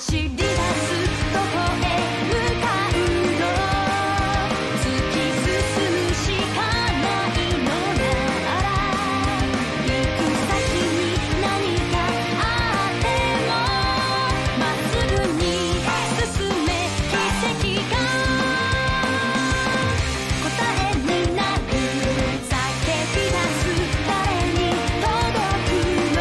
走り出すどこへ向かうの突き進むしかないのなら行く先に何かあってもまっすぐに進め奇跡が答えになる叫び出す誰に届くの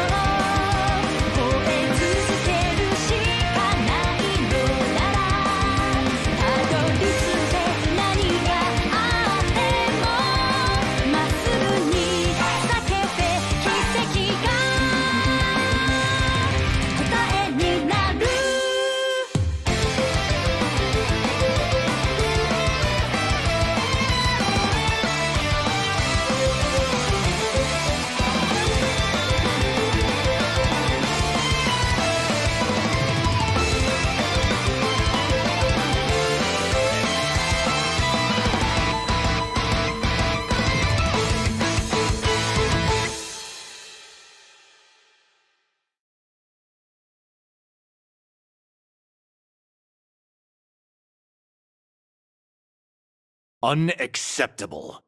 吠え続けるしかないのならたどり着いて何があってもまっすぐに叫べ奇跡が答えになるUnacceptable.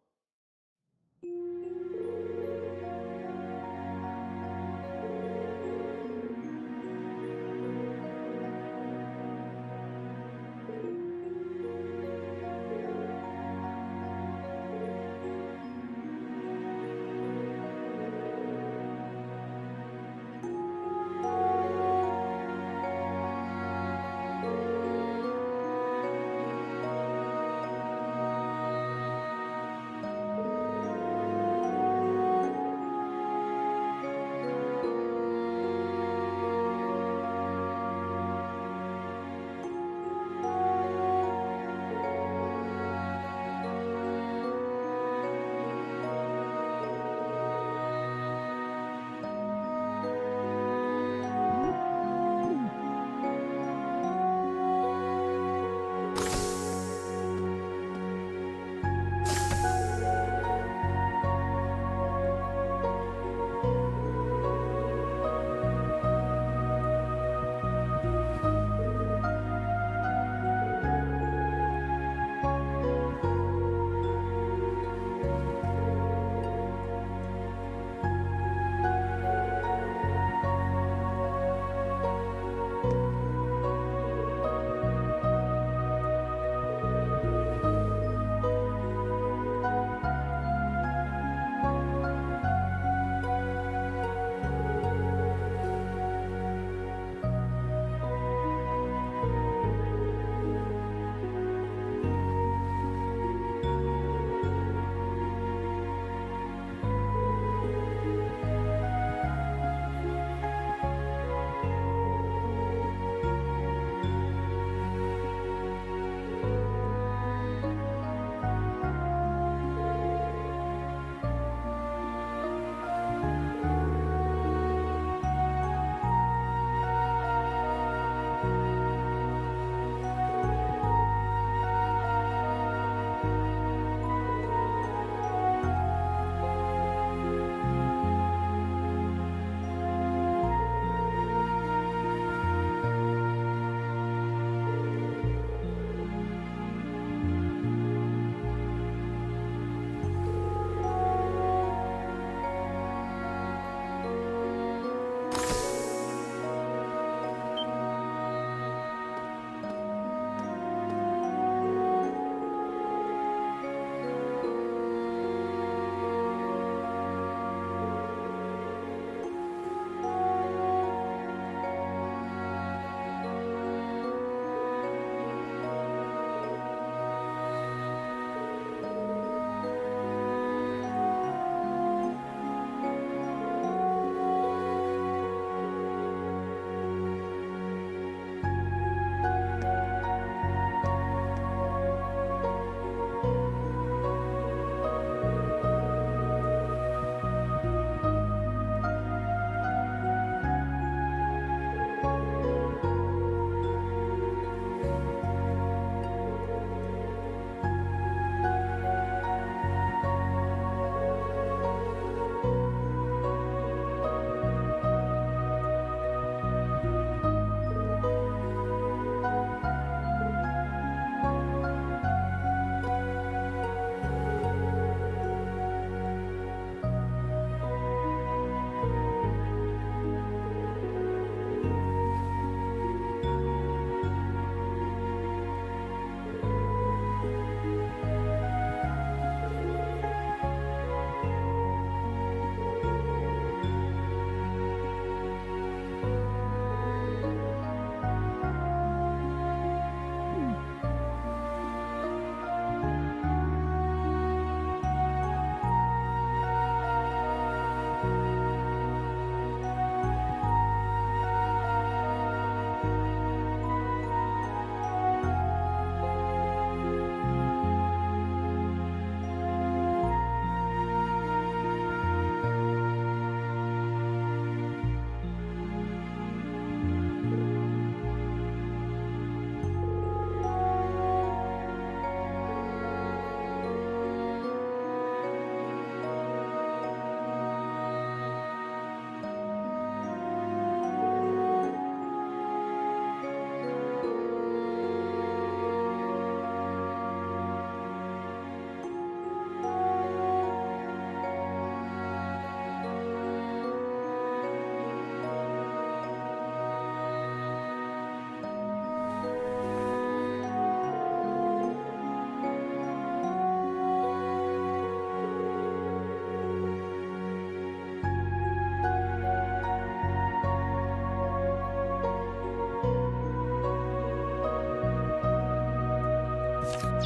I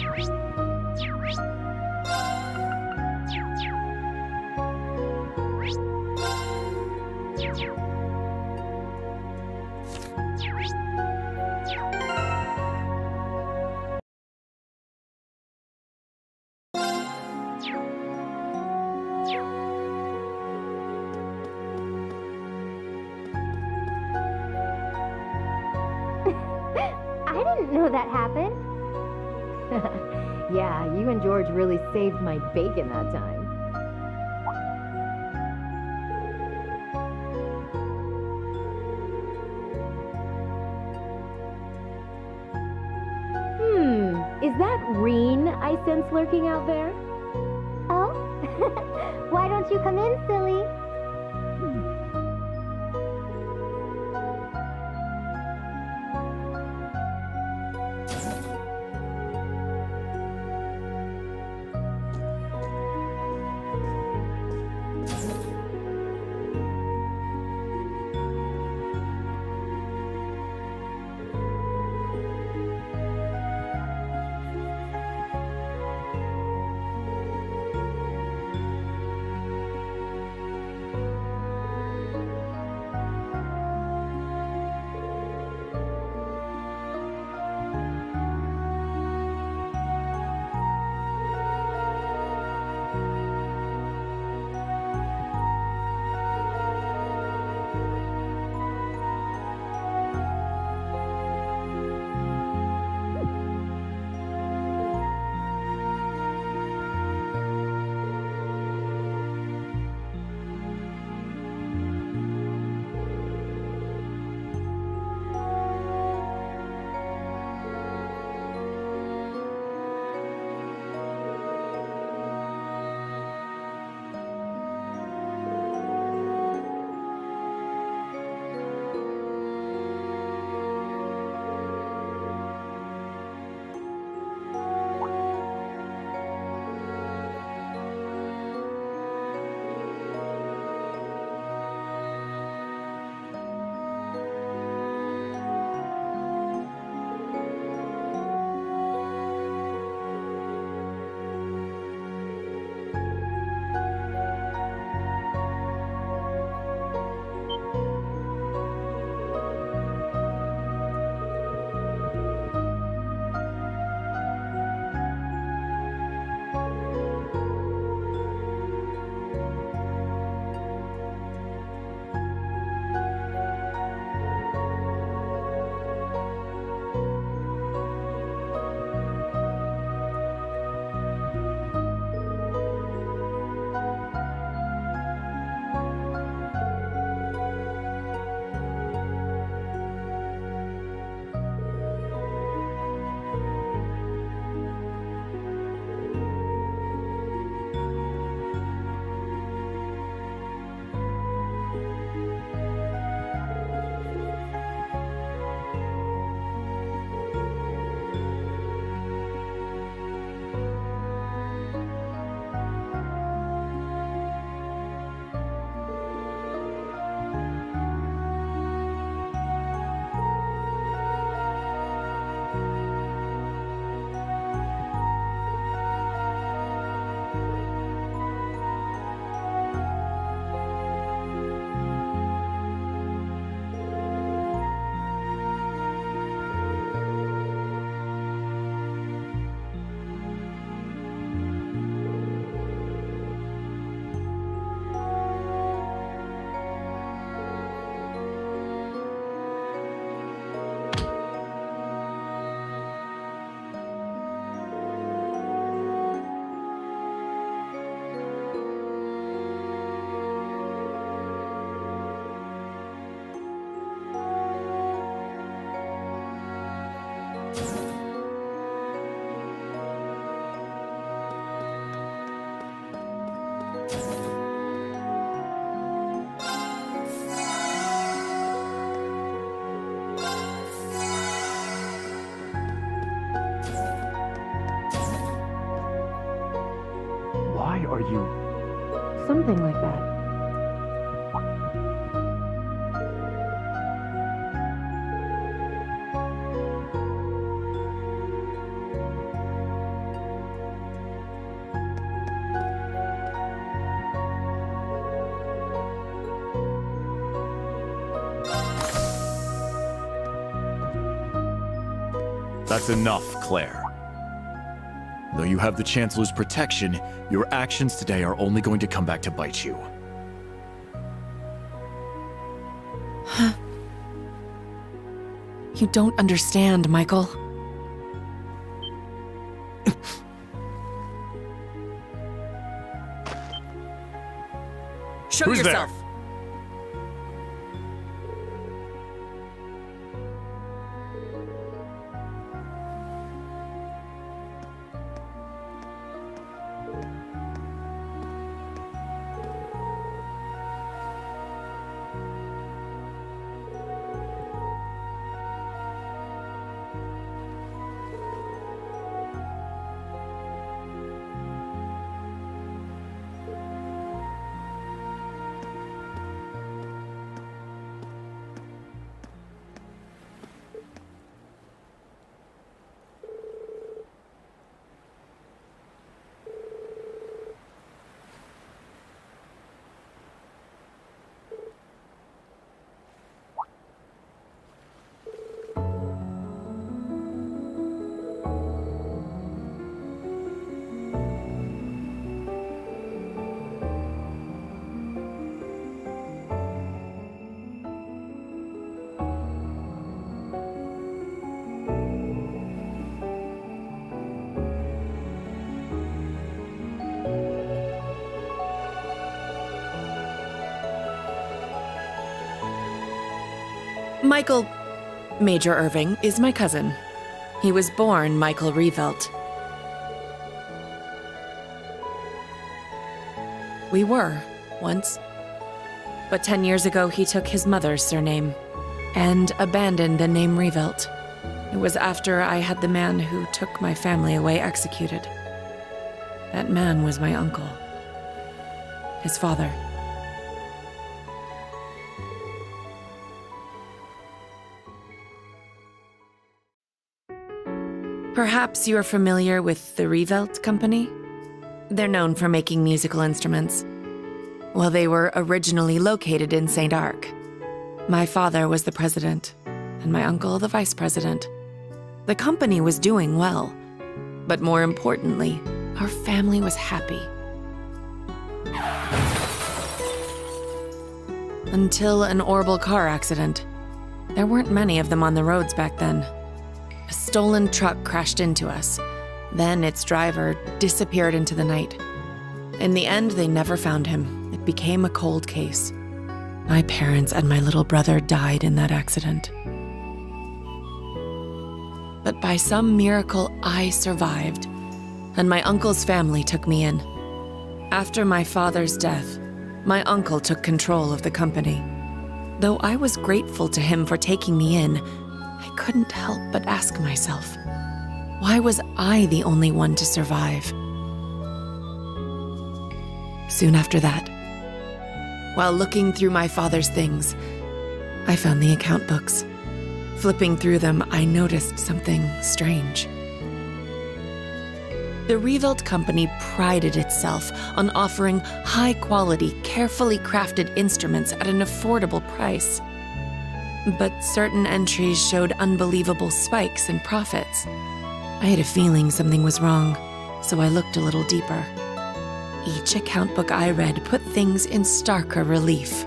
didn't know that happened. Yeah, you and George really saved my bacon that time. Is that Reen I sense lurking out there? Oh? Why don't you come in, silly? Why are you... Something like that. That's enough, Claire. Though you have the Chancellor's protection, your actions today are only going to come back to bite you. You don't understand, Michael. Show Who's yourself. there? Michael, Major Irving, is my cousin. He was born Michael Revelt. We were, once. But 10 years ago, he took his mother's surname and abandoned the name Revelt. It was after I had the man who took my family away executed. That man was my uncle. His father. Perhaps you're familiar with the Revelt Company? They're known for making musical instruments. Well, they were originally located in St. Arc. My father was the president, and my uncle the vice president. The company was doing well, but more importantly, our family was happy. Until an horrible car accident. There weren't many of them on the roads back then. A stolen truck crashed into us. Then its driver disappeared into the night. In the end, they never found him. It became a cold case. My parents and my little brother died in that accident. But by some miracle, I survived, and my uncle's family took me in. After my father's death, my uncle took control of the company. Though I was grateful to him for taking me in, I couldn't help but ask myself, why was I the only one to survive? Soon after that, while looking through my father's things, I found the account books. Flipping through them, I noticed something strange. The Revelt Company prided itself on offering high-quality, carefully crafted instruments at an affordable price. But certain entries showed unbelievable spikes in profits. I had a feeling something was wrong, so I looked a little deeper. Each account book I read put things in starker relief.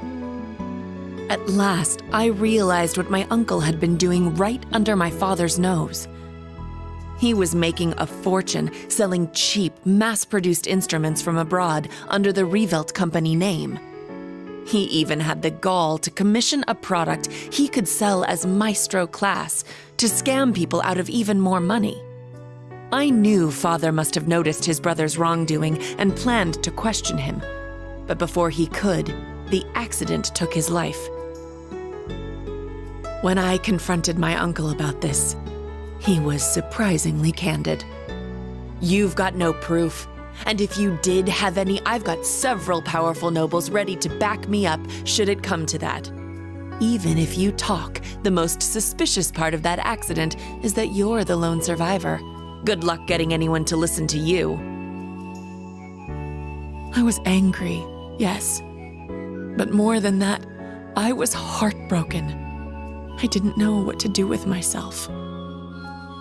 At last, I realized what my uncle had been doing right under my father's nose. He was making a fortune selling cheap, mass-produced instruments from abroad under the Revelt Company name. He even had the gall to commission a product he could sell as maestro class to scam people out of even more money. I knew Father must have noticed his brother's wrongdoing and planned to question him. But before he could, the accident took his life. When I confronted my uncle about this, he was surprisingly candid. "You've got no proof. And if you did have any, I've got several powerful nobles ready to back me up should it come to that. Even if you talk, the most suspicious part of that accident is that you're the lone survivor. Good luck getting anyone to listen to you." I was angry, yes. But more than that, I was heartbroken. I didn't know what to do with myself.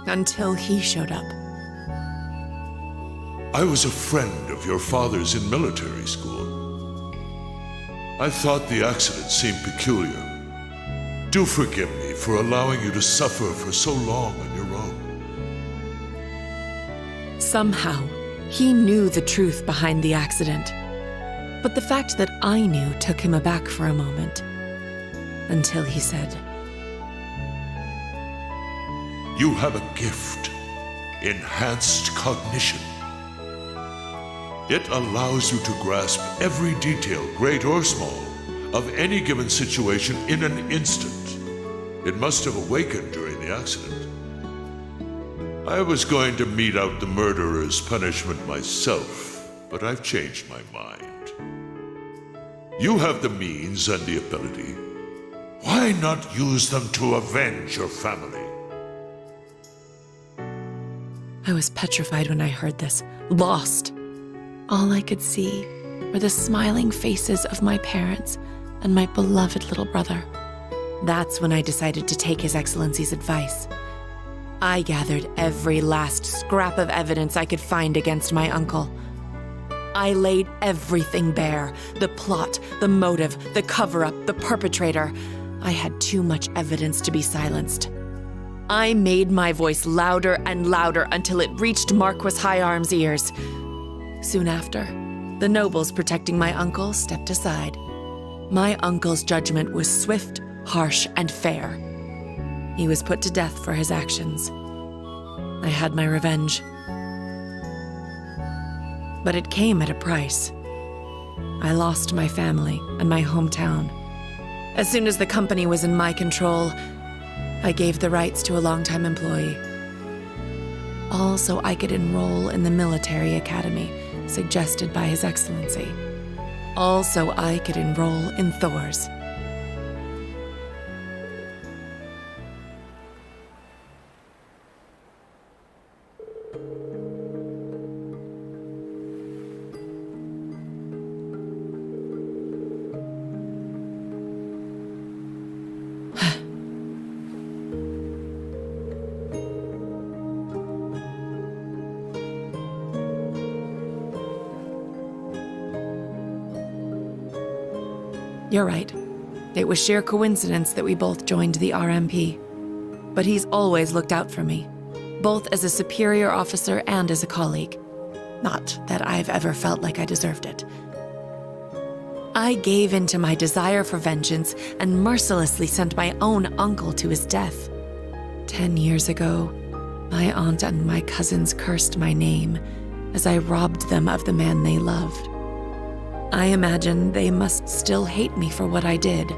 until he showed up. I was a friend of your father's in military school. I thought the accident seemed peculiar. Do forgive me for allowing you to suffer for so long on your own. Somehow, he knew the truth behind the accident. But the fact that I knew took him aback for a moment. Until he said, You have a gift, enhanced cognition. It allows you to grasp every detail, great or small, of any given situation in an instant. It must have awakened during the accident. I was going to mete out the murderer's punishment myself, but I've changed my mind. You have the means and the ability. Why not use them to avenge your family? I was petrified when I heard this, lost. All I could see were the smiling faces of my parents and my beloved little brother. That's when I decided to take His Excellency's advice. I gathered every last scrap of evidence I could find against my uncle. I laid everything bare, the plot, the motive, the cover-up, the perpetrator. I had too much evidence to be silenced. I made my voice louder and louder until it reached Marquis High-Arm's ears. Soon after, the nobles protecting my uncle stepped aside. My uncle's judgment was swift, harsh, and fair. He was put to death for his actions. I had my revenge. But it came at a price. I lost my family and my hometown. As soon as the company was in my control, I gave the rights to a longtime employee. All so I could enroll in the military academy suggested by His Excellency. All so I could enroll in Thor's. You're right. It was sheer coincidence that we both joined the RMP. But he's always looked out for me, both as a superior officer and as a colleague. Not that I've ever felt like I deserved it. I gave in to my desire for vengeance and mercilessly sent my own uncle to his death. 10 years ago, my aunt and my cousins cursed my name as I robbed them of the man they loved. I imagine they must still hate me for what I did.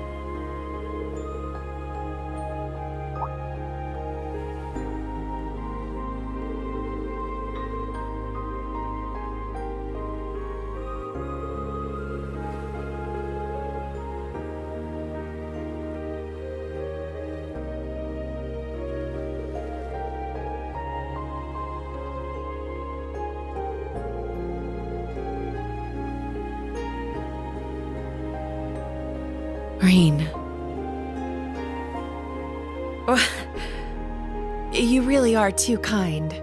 Rain. You really are too kind.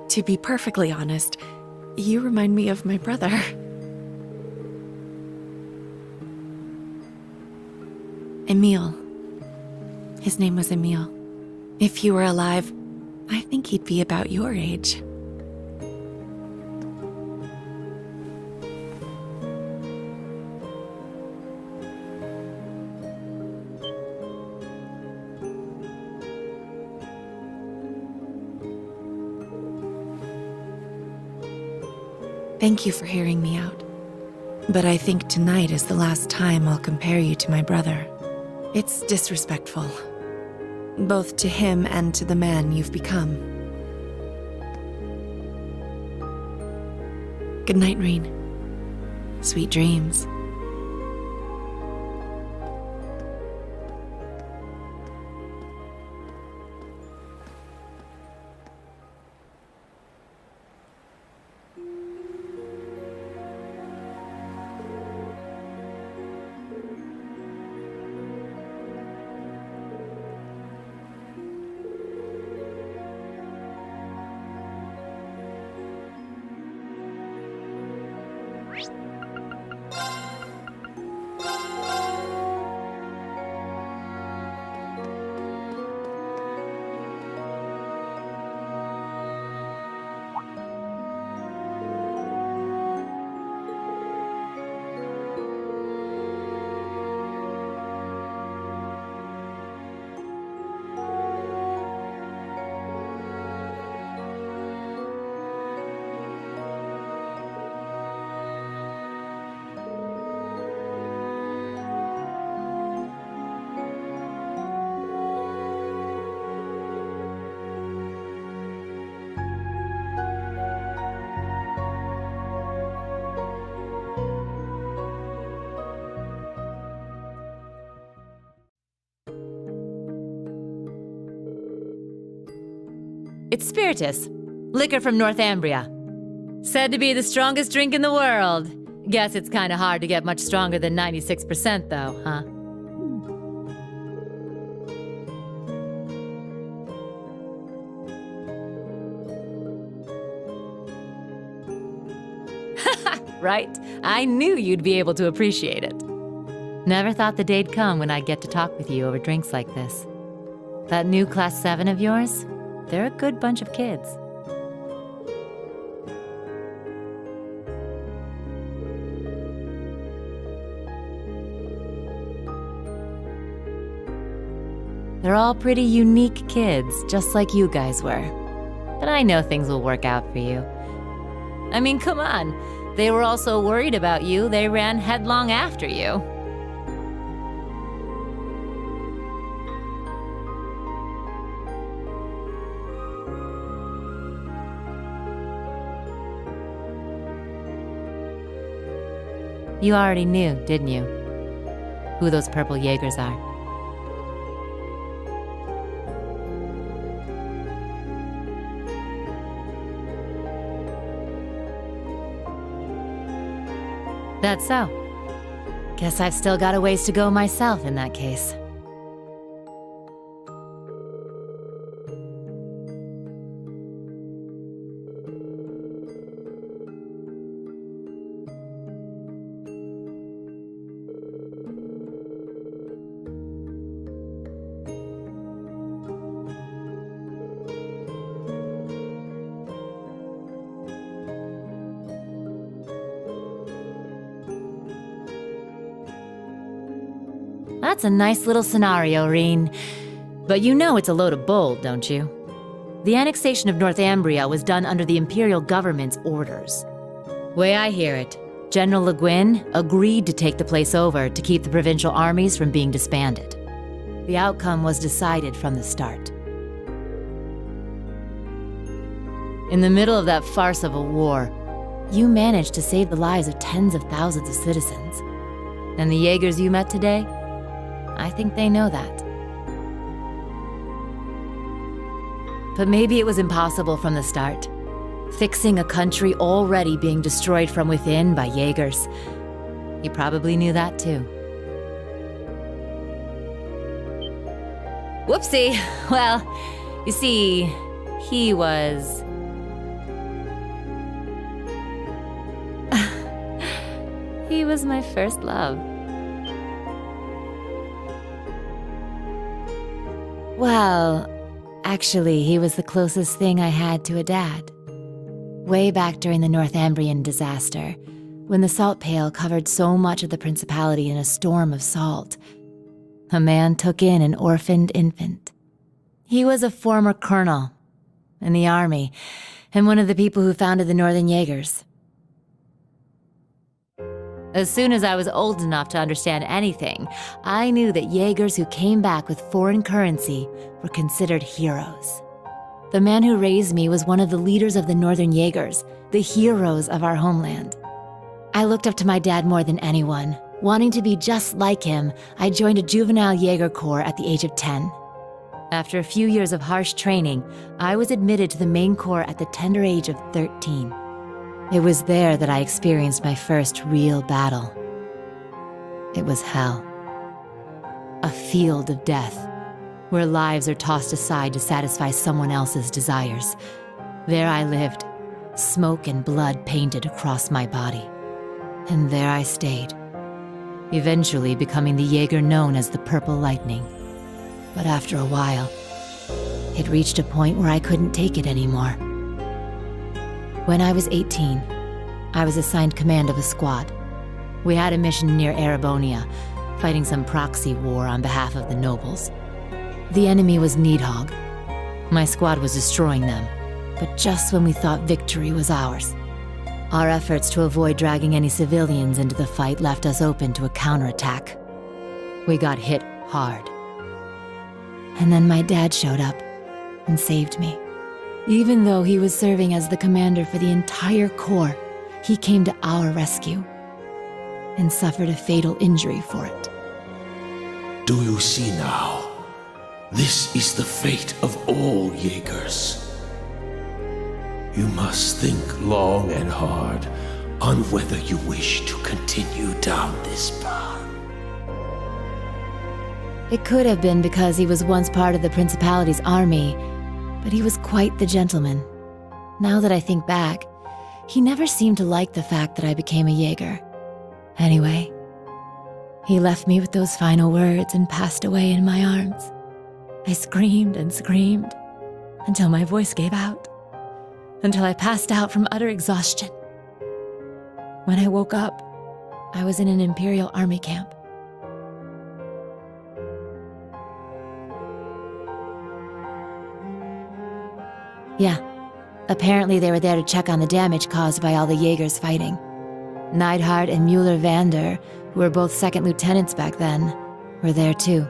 To be perfectly honest, you remind me of my brother. Emile. His name was Emile. If he were alive, I think he'd be about your age. Thank you for hearing me out. But I think tonight is the last time I'll compare you to my brother. It's disrespectful, both to him and to the man you've become. Good night, Rain. Sweet dreams. It's spiritus. Liquor from Northumbria. Said to be the strongest drink in the world. Guess it's kinda hard to get much stronger than 96% though, huh? Right? I knew you'd be able to appreciate it. Never thought the day'd come when I'd get to talk with you over drinks like this. That new Class 7 of yours, they're a good bunch of kids. They're all pretty unique kids, just like you guys were. But I know things will work out for you. I mean, come on. They were all so worried about you, they ran headlong after you. You already knew, didn't you? Who those purple Jaegers are. That's so. Guess I've still got a ways to go myself in that case. That's a nice little scenario, Reen. But you know it's a load of bull, don't you? The annexation of Northumbria was done under the Imperial government's orders. Way I hear it, General Le Guin agreed to take the place over to keep the provincial armies from being disbanded. The outcome was decided from the start. In the middle of that farce of a war, you managed to save the lives of tens of thousands of citizens. And the Jaegers you met today? I think they know that. But maybe it was impossible from the start. Fixing a country already being destroyed from within by Jaegers. You probably knew that too. Whoopsie. Well, you see, he was... he was my first love. Well, actually, he was the closest thing I had to a dad. Way back during the Northumbrian disaster, when the salt pail covered so much of the principality in a storm of salt, a man took in an orphaned infant. He was a former colonel in the army, and one of the people who founded the Northern Jaegers. As soon as I was old enough to understand anything, I knew that Jaegers who came back with foreign currency were considered heroes. The man who raised me was one of the leaders of the Northern Jaegers, the heroes of our homeland. I looked up to my dad more than anyone. Wanting to be just like him, I joined a juvenile Jaeger corps at the age of 10. After a few years of harsh training, I was admitted to the main corps at the tender age of 13. It was there that I experienced my first real battle. It was hell. A field of death, where lives are tossed aside to satisfy someone else's desires. There I lived, smoke and blood painted across my body. And there I stayed, eventually becoming the Jaeger known as the Purple Lightning. But after a while, it reached a point where I couldn't take it anymore. When I was 18, I was assigned command of a squad. We had a mission near Erebonia, fighting some proxy war on behalf of the nobles. The enemy was Needhog. My squad was destroying them, but just when we thought victory was ours. Our efforts to avoid dragging any civilians into the fight left us open to a counterattack. We got hit hard. And then my dad showed up and saved me. Even though he was serving as the commander for the entire corps, he came to our rescue and suffered a fatal injury for it. Do you see now? This is the fate of all Jaegers. You must think long and hard on whether you wish to continue down this path. It could have been because he was once part of the Principality's army, but he was quite the gentleman. Now that I think back, he never seemed to like the fact that I became a Jaeger. Anyway, he left me with those final words and passed away in my arms. I screamed and screamed until my voice gave out, until I passed out from utter exhaustion. When I woke up, I was in an Imperial Army camp. Yeah, apparently they were there to check on the damage caused by all the Jaegers fighting. Neidhart and Mueller-Vander, who were both second lieutenants back then, were there too.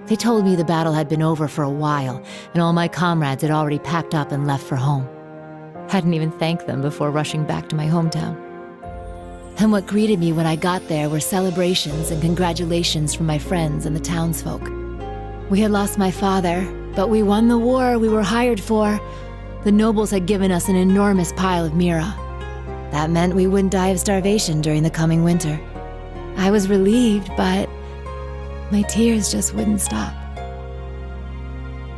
They told me the battle had been over for a while, and all my comrades had already packed up and left for home. Hadn't even thanked them before rushing back to my hometown. And what greeted me when I got there were celebrations and congratulations from my friends and the townsfolk. We had lost my father, but we won the war we were hired for. The nobles had given us an enormous pile of mira. That meant we wouldn't die of starvation during the coming winter. I was relieved, but my tears just wouldn't stop.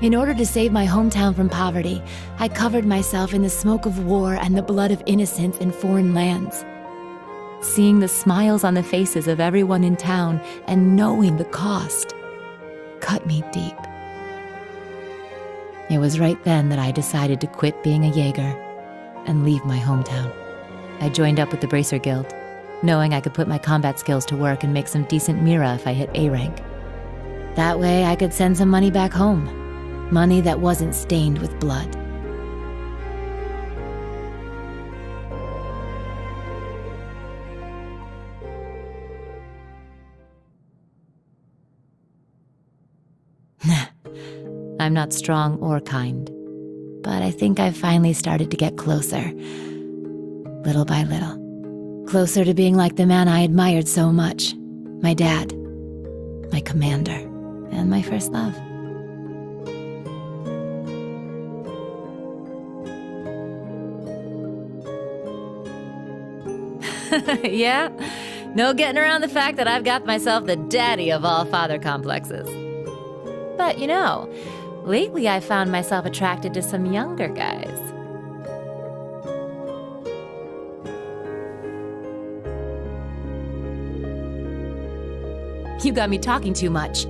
In order to save my hometown from poverty, I covered myself in the smoke of war and the blood of innocents in foreign lands. Seeing the smiles on the faces of everyone in town and knowing the cost cut me deep. It was right then that I decided to quit being a Jaeger and leave my hometown. I joined up with the Bracer Guild, knowing I could put my combat skills to work and make some decent mira if I hit A rank. That way I could send some money back home. Money that wasn't stained with blood. I'm not strong or kind, but I think I've finally started to get closer. Little by little. Closer to being like the man I admired so much. My dad. My commander. And my first love. Yeah? No getting around the fact that I've got myself the daddy of all father complexes. But, you know, lately I found myself attracted to some younger guys. You got me talking too much.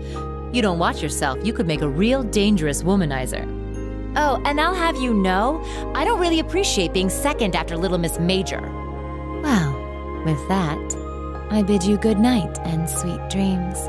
You don't watch yourself, you could make a real dangerous womanizer. Oh, and I'll have you know, I don't really appreciate being second after Little Miss Major. Well, with that, I bid you good night and sweet dreams.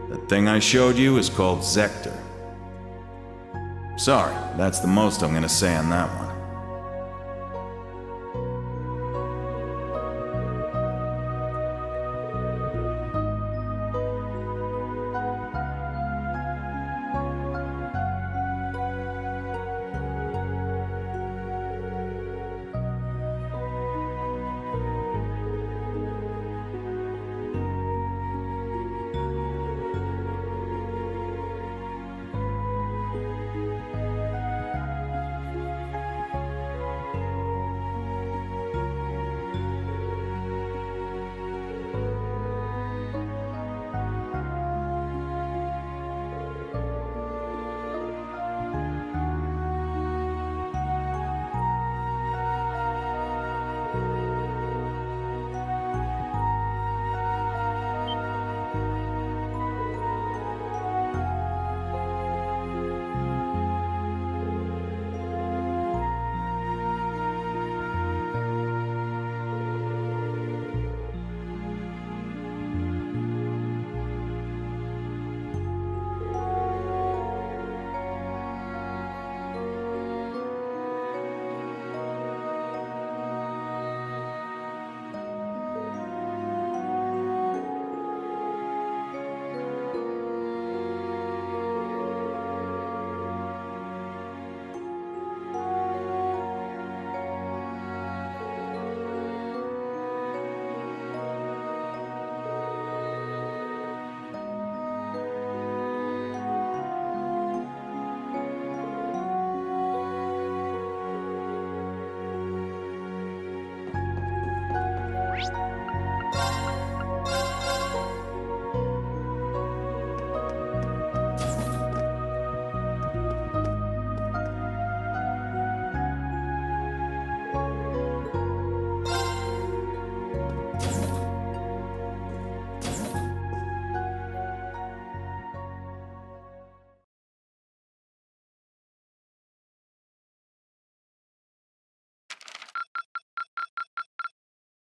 The thing I showed you is called Zector. Sorry, that's the most I'm gonna say on that one.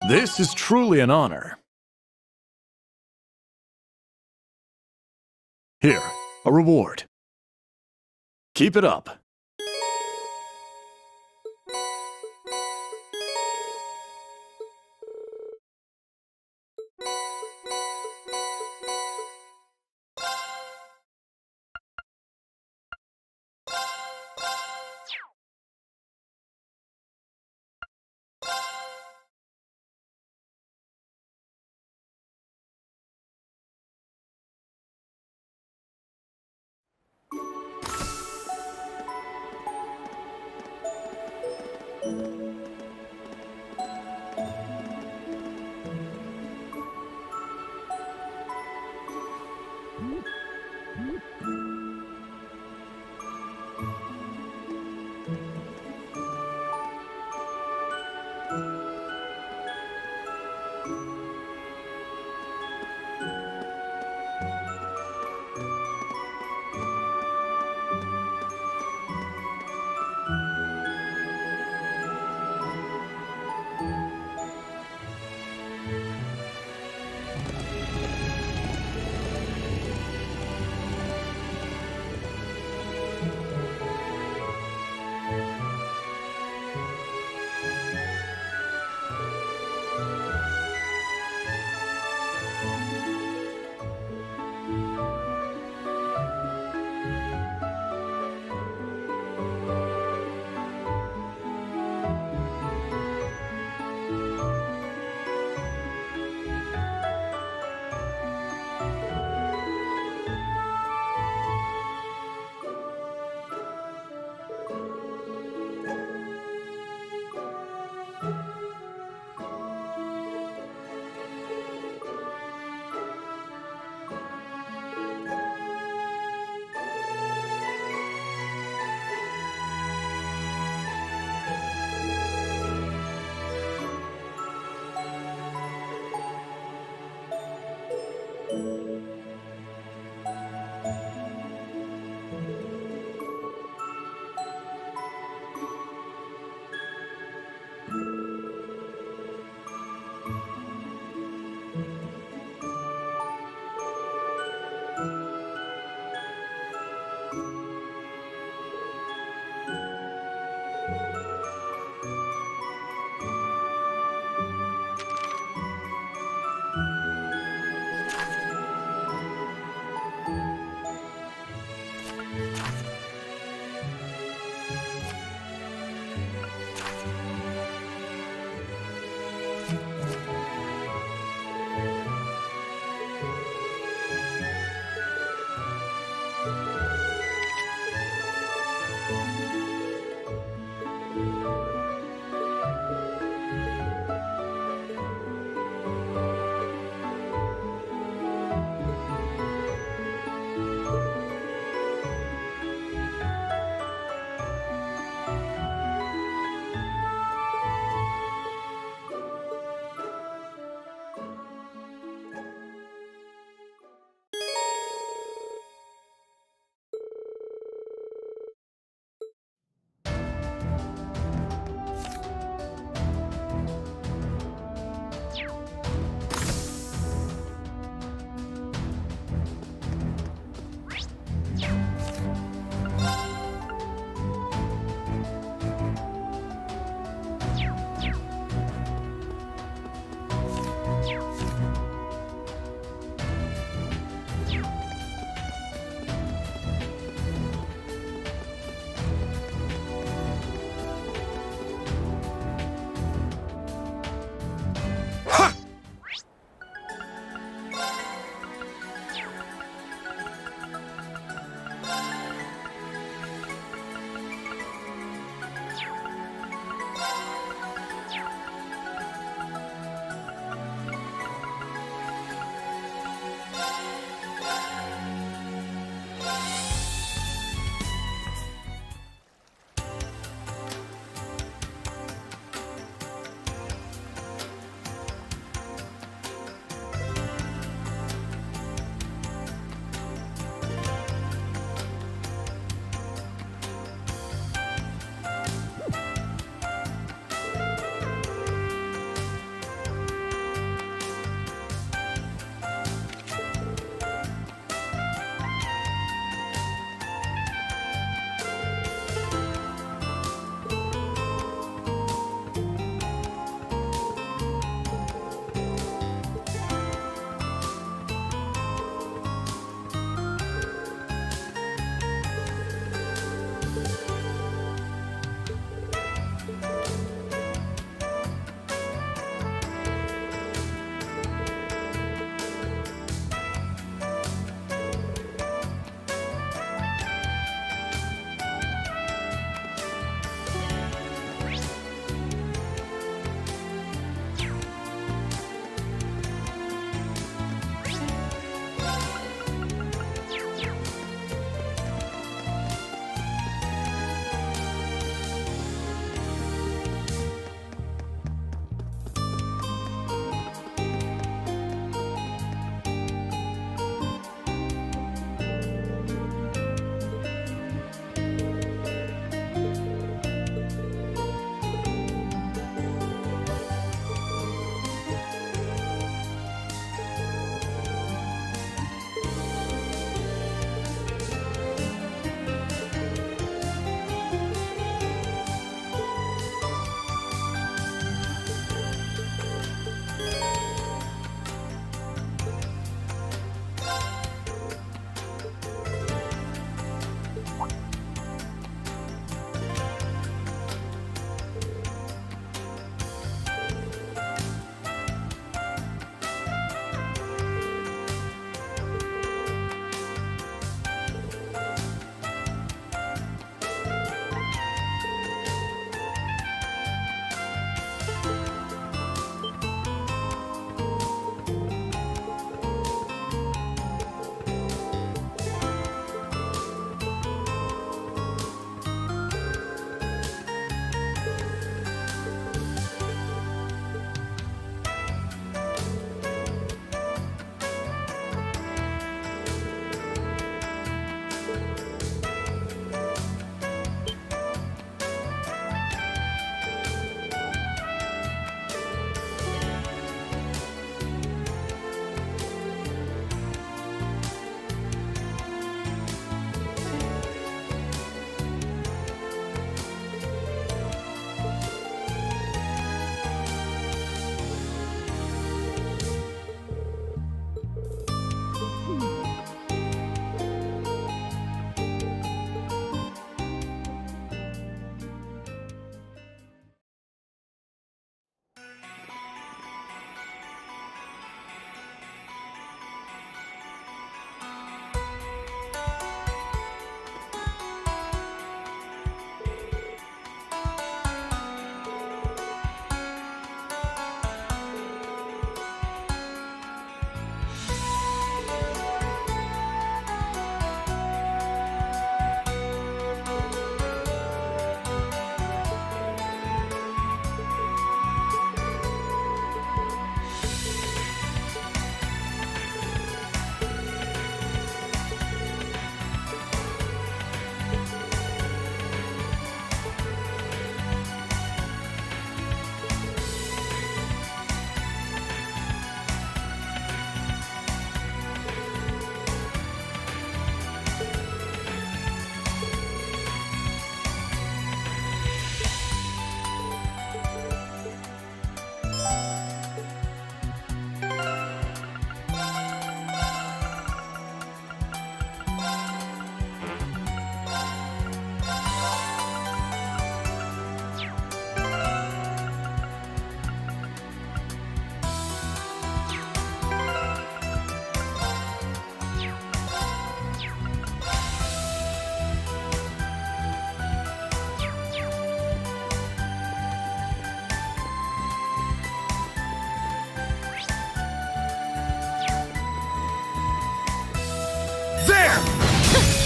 This is truly an honor. Here, a reward. Keep it up.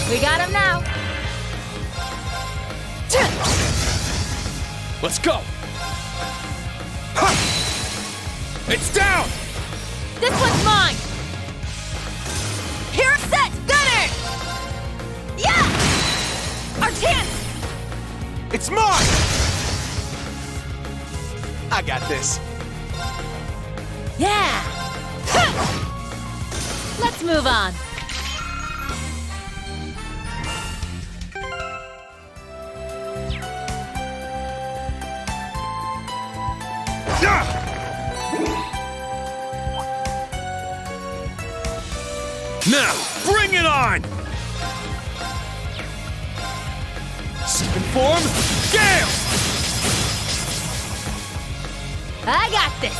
We got him now. Let's go! Ha! It's down! This one's mine! Here, set, gunner! Yeah! Our chance! It's mine! I got this. Yeah! Let's move on. Now, bring it on! Second form, Gale! I got this.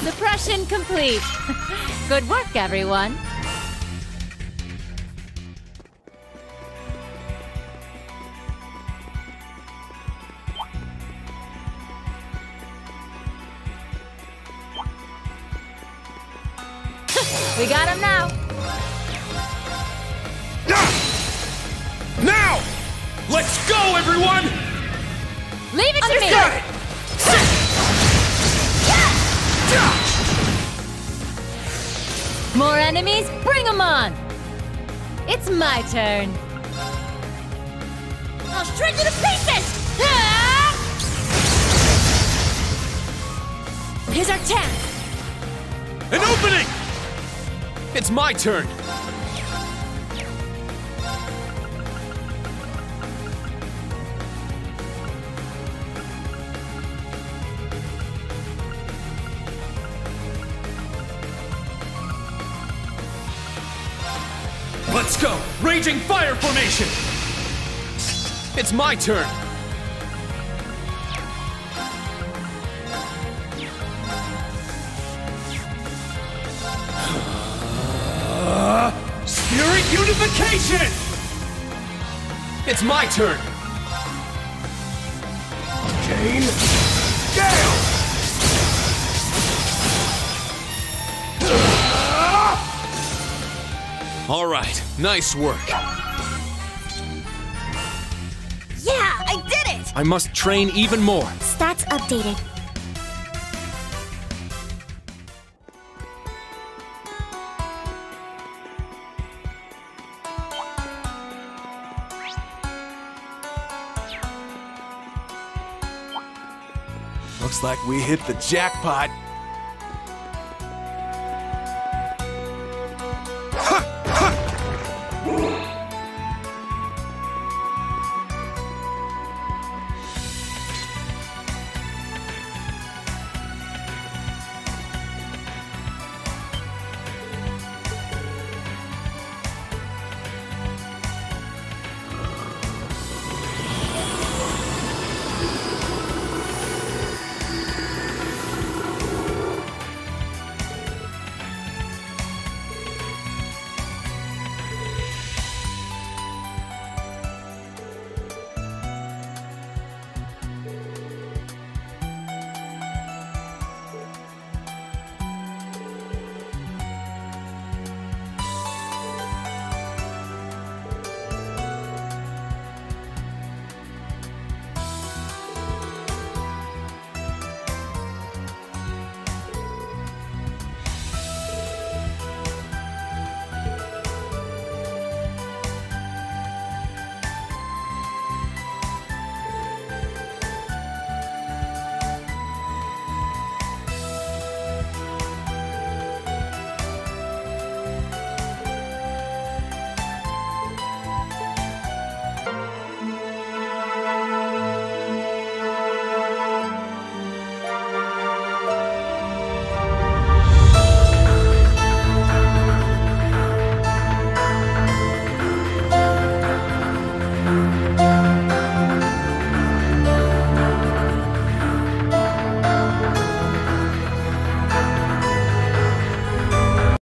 Suppression complete. Good work, everyone. We got him now. Now! Let's go, everyone! Leave it to me! Got it! More enemies? Bring them on! It's my turn. I'll shred you to pieces! Here's our chance. An opening! It's my turn! Let's go! Raging fire formation! It's my turn! Spirit unification! It's my turn! Kane, Gale! All right, nice work. Yeah, I did it! I must train even more. Stats updated. Looks like we hit the jackpot.